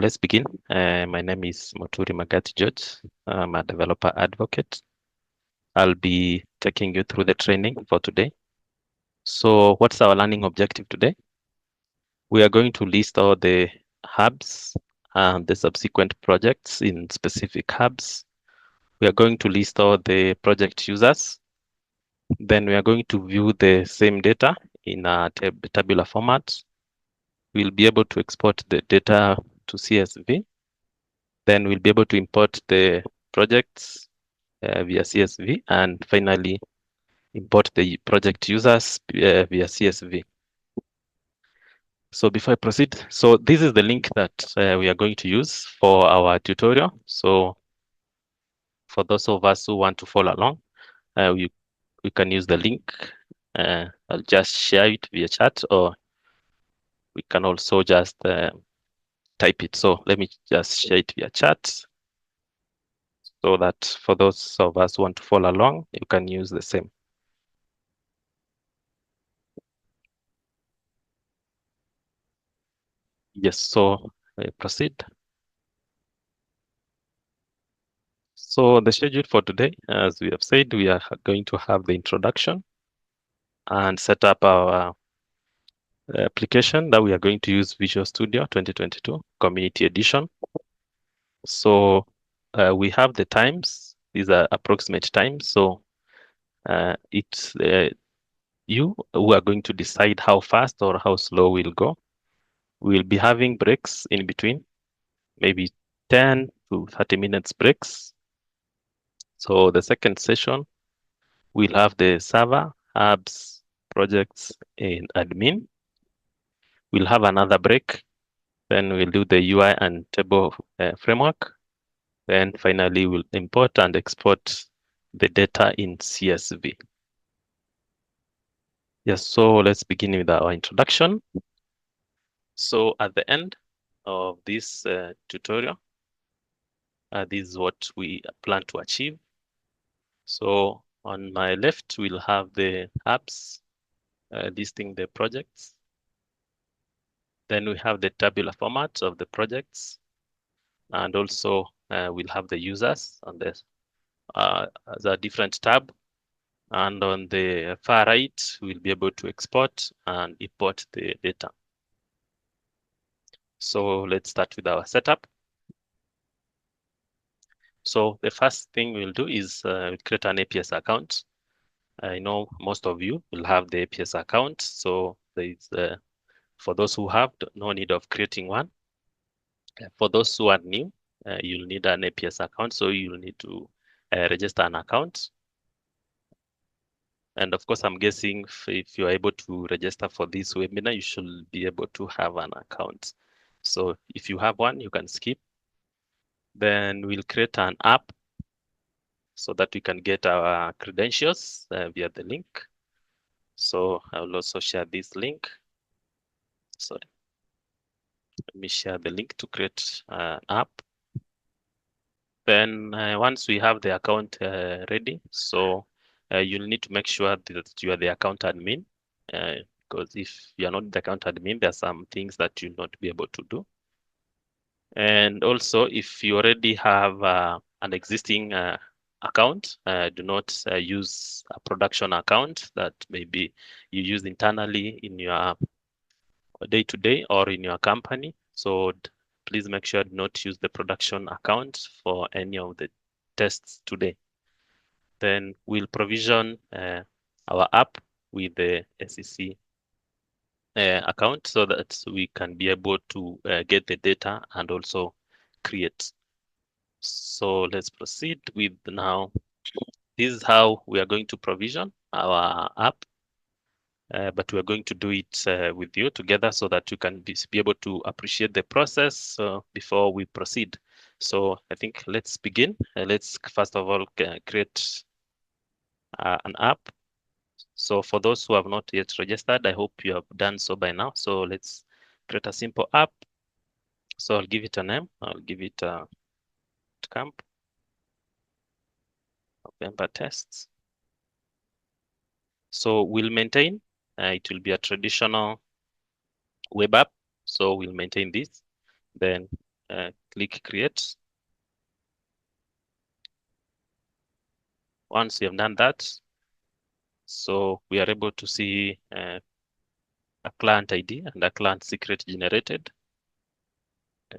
let's begin. My name is Moturi Magati George. I'm a developer advocate. I'll be taking you through the training for today. So what's our learning objective today? We are going to list all the hubs and the subsequent projects in specific hubs. We are going to list all the project users. Then we are going to view the same data in a tabular format. We'll be able to export the data to CSV. Then we'll be able to import the projects via CSV, and finally import the project users via CSV. So before I proceed, so this is the link that we are going to use for our tutorial. So for those of us who want to follow along, we can use the link. I'll just share it via chat, or we can also just type it. So let me just share it via chat, so that for those of us who want to follow along, you can use the same. Yes, so proceed. So the schedule for today, as we have said, we are going to have the introduction and set up our application that we are going to use Visual Studio 2022 Community Edition. So we have the times. These are approximate times. So it's you who are going to decide how fast or how slow we'll go. We'll be having breaks in between, maybe 10 to 30 minutes breaks. So the second session, we'll have the server, hubs, projects in admin. We'll have another break. Then we'll do the UI and table framework. Then finally, we'll import and export the data in CSV. Yes, so let's begin with our introduction. So at the end of this tutorial, this is what we plan to achieve. So on my left, we'll have the hubs listing the projects. Then we have the tabular format of the projects, and also we'll have the users on the as a different tab. And on the far right, we'll be able to export and import the data. So let's start with our setup. So the first thing we'll do is create an APS account. I know most of you will have the APS account. So there is, for those who have, no need of creating one. For those who are new, you'll need an APS account. So you'll need to register an account. And of course, I'm guessing if you're able to register for this webinar, you should be able to have an account. So if you have one, you can skip. Then we'll create an app so that we can get our credentials via the link. So I will also share this link. Sorry. Let me share the link to create an app. Then once we have the account ready, so you'll need to make sure that you are the account admin, because if you're not the account admin, there are some things that you'll not be able to do. And also, if you already have an existing account, do not use a production account that maybe you use internally in your day-to-day or in your company. So please make sure not use the production account for any of the tests today. Then we'll provision our app with the ACC account so that we can be able to get the data and also create. So let's proceed with now. This is how we are going to provision our app. But we're going to do it with you together so that you can be able to appreciate the process before we proceed. So I think let's begin. Let's first of all create an app. So for those who have not yet registered, I hope you have done so by now. So let's create a simple app. So I'll give it a name. I'll give it camp member tests. So we'll maintain. It will be a traditional web app. So we'll maintain this. Then click create. Once you have done that, so we are able to see a client ID and a client secret generated.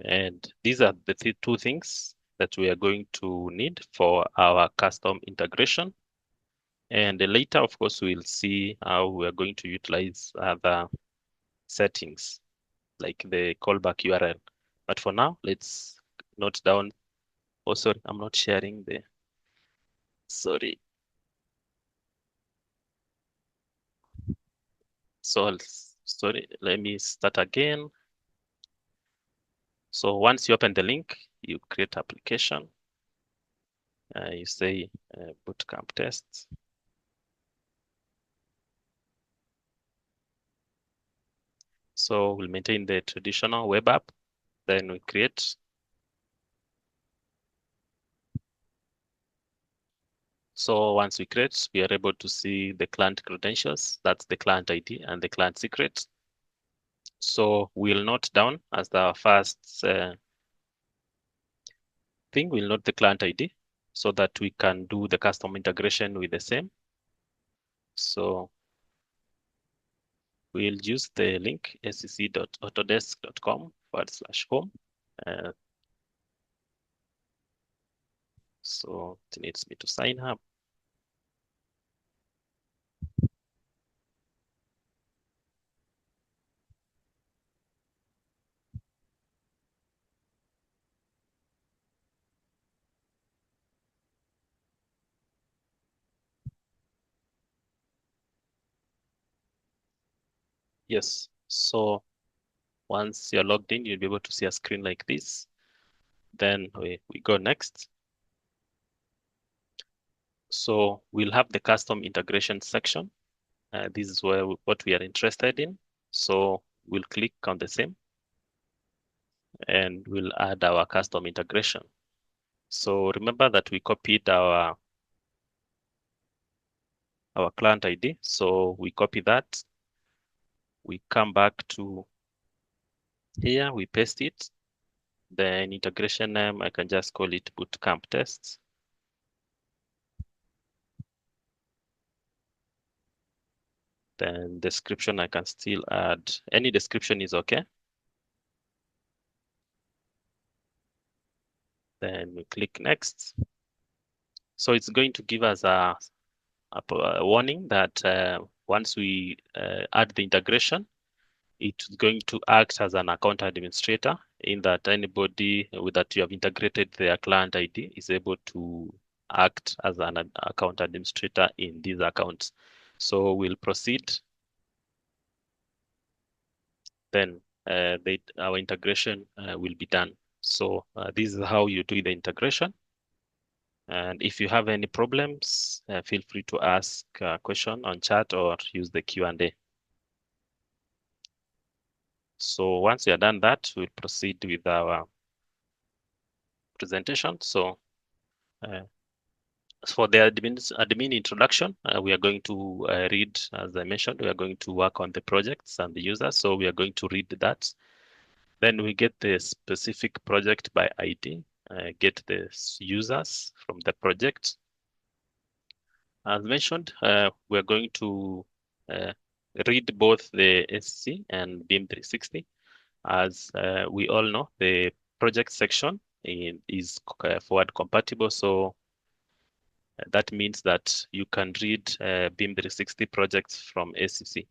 And these are the two things that we are going to need for our custom integration. And later, of course, we'll see how we are going to utilize other settings like the callback URL. But for now, let's note down. Oh, sorry, I'm not sharing the, sorry. So, sorry, let me start again. So once you open the link, you create application. You say bootcamp tests. So we'll maintain the traditional web app. Then we create. So once we create, we are able to see the client credentials. That's the client ID and the client secret. So we'll note down as the first thing, we'll note the client ID so that we can do the custom integration with the same. So we'll use the link acc.autodesk.com/home. So it needs me to sign up. Yes. So once you're logged in, you'll be able to see a screen like this. Then we go next. So we'll have the custom integration section. This is where what we are interested in. So we'll click on the same and we'll add our custom integration. So remember that we copied our client ID. So we copy that. We come back to here, we paste it. Then integration name, I can just call it bootcamp tests. Then description, I can still add, any description is okay. Then we click next. So it's going to give us a warning that once we add the integration, it's going to act as an account administrator in that anybody that you have integrated their client ID is able to act as an account administrator in these accounts. So we'll proceed. Then our integration will be done. So this is how you do the integration. And if you have any problems, feel free to ask a question on chat or use the Q&A. So once you are done that, we'll proceed with our presentation. So for the admin introduction, we are going to read, as I mentioned, we are going to work on the projects and the users. So we are going to read that. Then we get the specific project by ID, get the users from the project. As mentioned, we're going to read both the ACC and BIM 360. As we all know, the project section is forward compatible. So that means that you can read BIM 360 projects from ACC.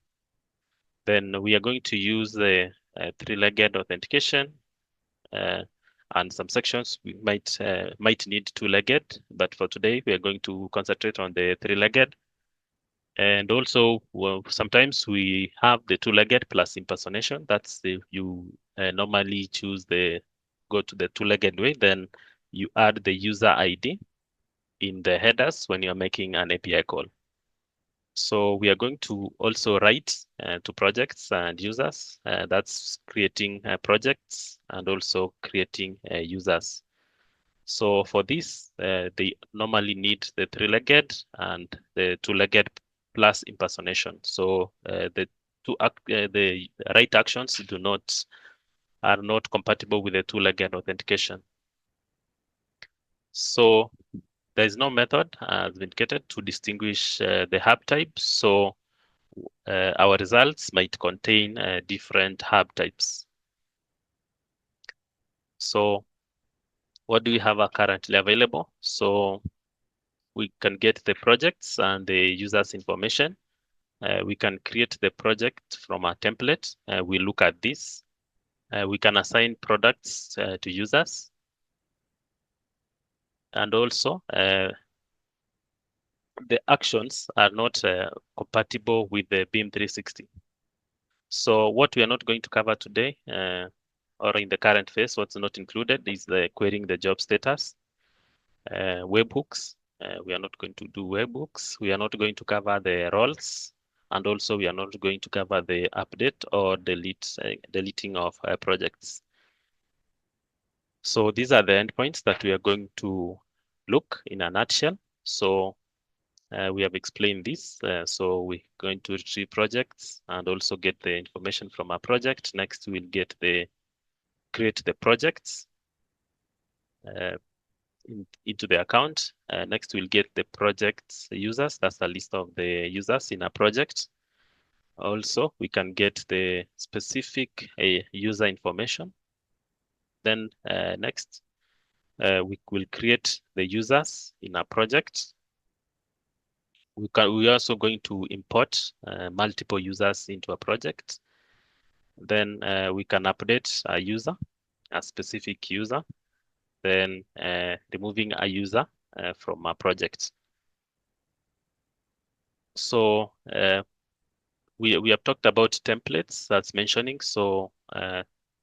Then we are going to use the three-legged authentication. And some sections we might need two-legged, but for today we are going to concentrate on the three-legged. And also, well, sometimes we have the two-legged plus impersonation. That's you normally go to the two-legged way. Then you add the user ID in the headers when you're making an API call. So we are going to also write to projects and users. That's creating projects and also creating users. So for this, they normally need the three-legged and the two-legged plus impersonation. So the right actions do not are not compatible with the two-legged authentication. So there is no method has been created to distinguish the hub types. So our results might contain different hub types. So what do we have currently available? So we can get the projects and the users information. We can create the project from a template. We look at this. We can assign products to users. And also, the actions are not compatible with the BIM 360. So what we are not going to cover today, or in the current phase, what's not included is the querying the job status, webhooks. We are not going to do webhooks. We are not going to cover the roles. And also we are not going to cover the update or deleting of projects. So these are the endpoints that we are going to look in a nutshell. So we have explained this. So we're going to retrieve projects and also get the information from a project. Next, we'll create the projects into the account. Next, we'll get the project users. That's the list of the users in a project. Also, we can get the specific user information. Then next, we will create the users in a project. We're also going to import multiple users into a project. Then we can update a user, a specific user, then removing a user from a project. So we have talked about templates that's mentioning. So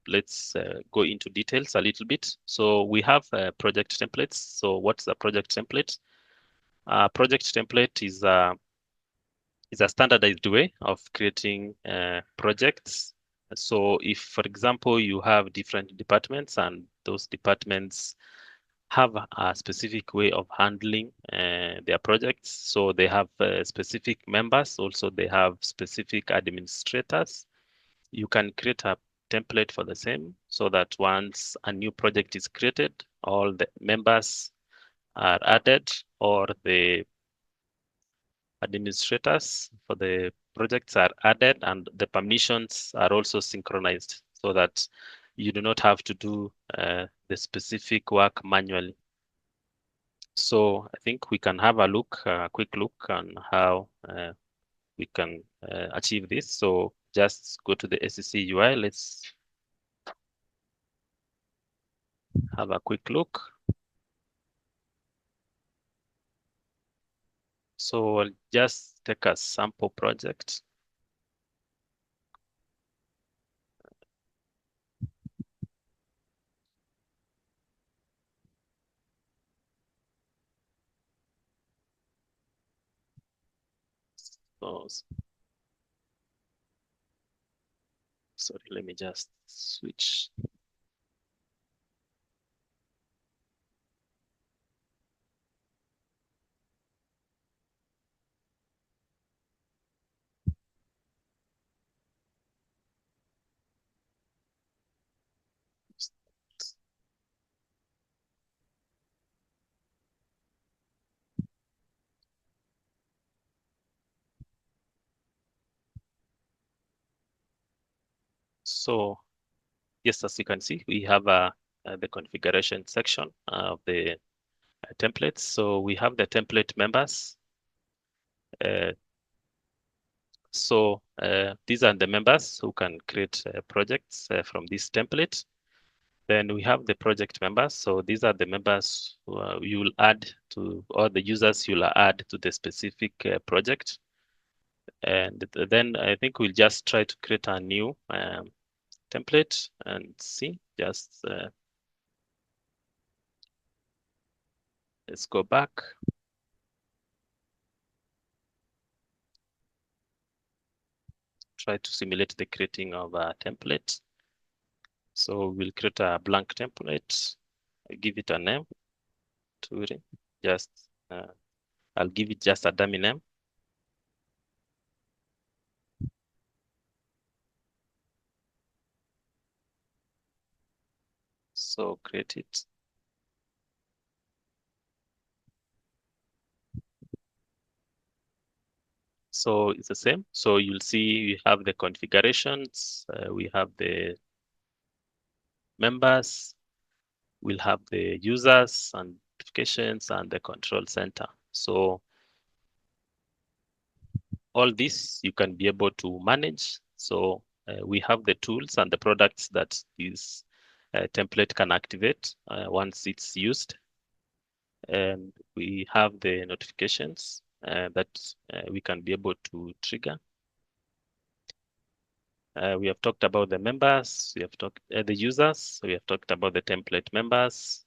let's go into details a little bit. So we have project templates. So what's a project template? A project template is a standardized way of creating projects. So if, for example, you have different departments and those departments have a specific way of handling their projects. So they have specific members. Also, they have specific administrators. You can create a template for the same so that once a new project is created, all the members are added or the administrators for the projects are added and the permissions are also synchronized so that you do not have to do the specific work manually. So I think we can have a quick look on how we can achieve this. So just go to the ACC UI. Let's have a quick look. So I'll just take a sample project. So, sorry, let me just switch. So yes, as you can see, we have the configuration section of the templates. So we have the template members. So these are the members who can create projects from this template. Then we have the project members. So these are the members who you will add to, or the users you'll add to the specific project. And then I think we'll just try to create a new template and see. Just let's go back. Try to simulate the creating of a template. So we'll create a blank template, give it a name, Moturi. Just I'll give it just a dummy name. So create it. So it's the same. So you'll see we have the configurations, we have the members, we'll have the users and notifications and the control center. So all this you can be able to manage. So we have the tools and the products that this template can activate once it's used. And we have the notifications that we can be able to trigger. We have talked about the members, we have talked the users, we have talked about the template members,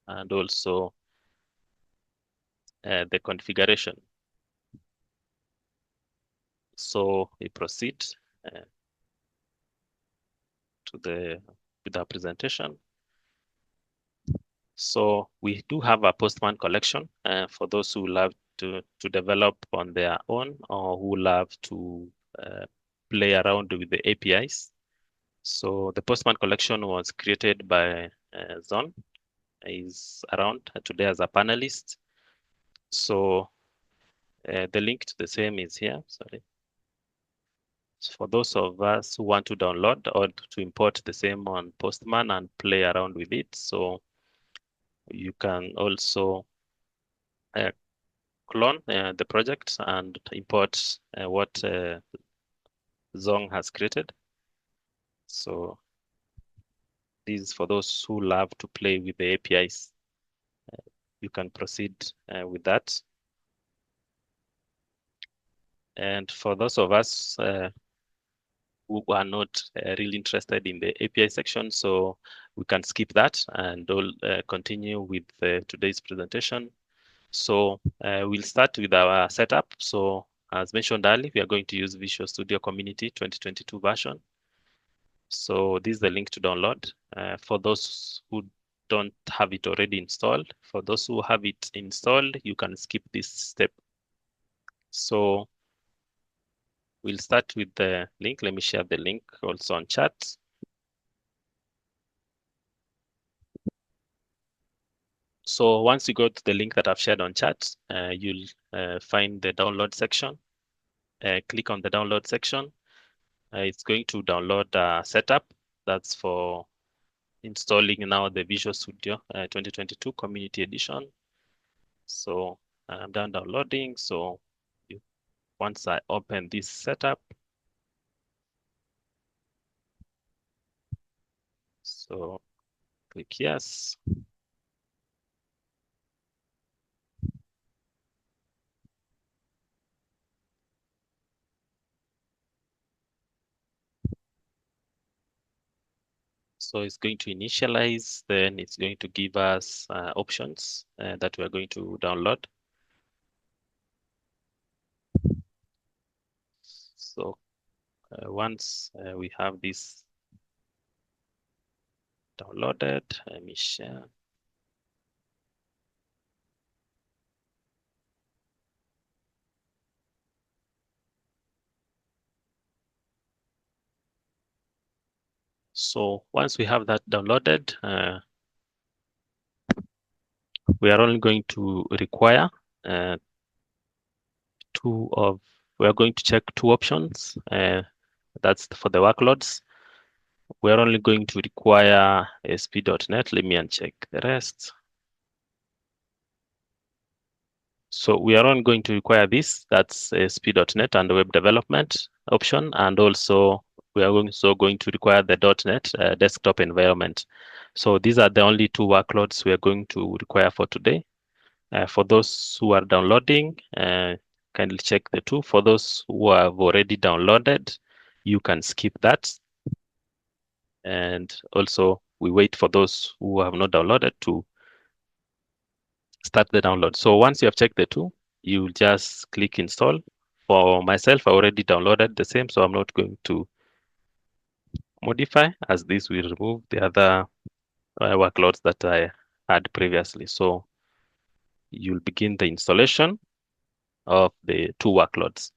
and also the configuration. So we proceed with our presentation. So we do have a Postman collection for those who love to develop on their own or who love to play around with the APIs. So the Postman collection was created by Zon. He's around today as a panelist. So the link to the same is here. Sorry. So for those of us who want to download or to import the same on Postman and play around with it, so you can also clone the project and import what Zong has created. So this is for those who love to play with the APIs. You can proceed with that. And for those of us who are not really interested in the API section, so we can skip that and continue with today's presentation. So we'll start with our setup. So as mentioned earlier, we are going to use Visual Studio Community 2022 version. So this is the link to download for those who don't have it already installed. For those who have it installed, you can skip this step. So we'll start with the link. Let me share the link also on chat. So once you go to the link that I've shared on chat, you'll find the download section. Click on the download section. It's going to download setup. That's for installing now the Visual Studio 2022 Community Edition. So I'm done downloading. So once I open this setup, so click yes. So it's going to initialize, then it's going to give us options that we're going to download. So once we have this downloaded, let me share. So once we have that downloaded, we are only going to require we are going to check two options. That's for the workloads. We're only going to require ASP.NET. Let me uncheck the rest. So we are only going to require this. That's ASP.NET and the web development option. And also we are also going to require the .NET desktop environment. So these are the only two workloads we are going to require for today. For those who are downloading, kindly check the two. For those who have already downloaded, you can skip that. And also we wait for those who have not downloaded to start the download. So once you have checked the two, you just click install. For myself, I already downloaded the same, so I'm not going to modify, as this will remove the other workloads that I had previously. So you'll begin the installation of the two workloads.